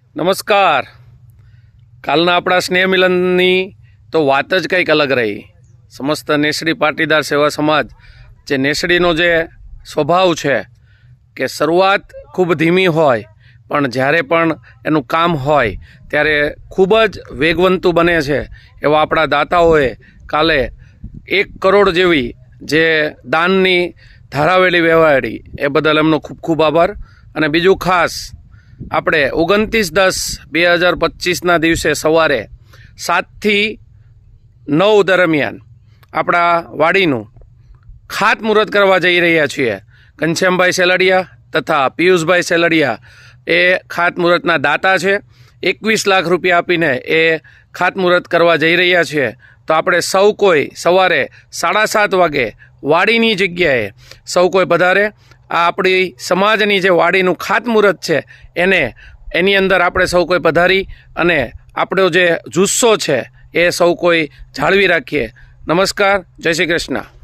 નમસ્કાર. કાલના આપણા સ્નેહ મિલનની તો વાત જ કંઈક અલગ રહી. સમસ્ત નેસડી પાટીદાર સેવા સમાજ જે નેસડીનો જે સ્વભાવ છે કે શરૂઆત ખૂબ ધીમી હોય પણ જ્યારે પણ એનું કામ હોય ત્યારે ખૂબ જ વેગવંતુ બને છે. એવા આપણા દાતાઓએ કાલે 1 કરોડ જેવી જે દાનની ધારાવેલી વહેવાડી એ બદલ એમનો ખૂબ ખૂબ આભાર. અને બીજું ખાસ આપણે 29/10/2025ના દિવસે સવારે 7 થી 9 દરમિયાન આપણા વાડીનું ખાતમુહૂર્ત કરવા જઈ રહ્યા છીએ. ઘનશ્યામભાઈ સેલડિયા તથા પિયુષભાઈ સેલડિયા એ ખાતમુહૂર્તના દાતા છે. 21 લાખ રૂપિયા આપીને એ ખાતમુહૂર્ત કરવા જઈ રહ્યા છીએ. તો આપણે સૌ કોઈ સવારે 7:30 વાગે વાડીની જગ્યાએ સૌ કોઈ પધારે. આ આપણી સમાજની જે વાડીનું ખાતમુહૂર્ત છે એની અંદર આપણે સૌ કોઈ પધારી અને આપણો જે જુસ્સો છે એ સૌ કોઈ જાળવી રાખીએ. નમસ્કાર. જય શ્રી કૃષ્ણ.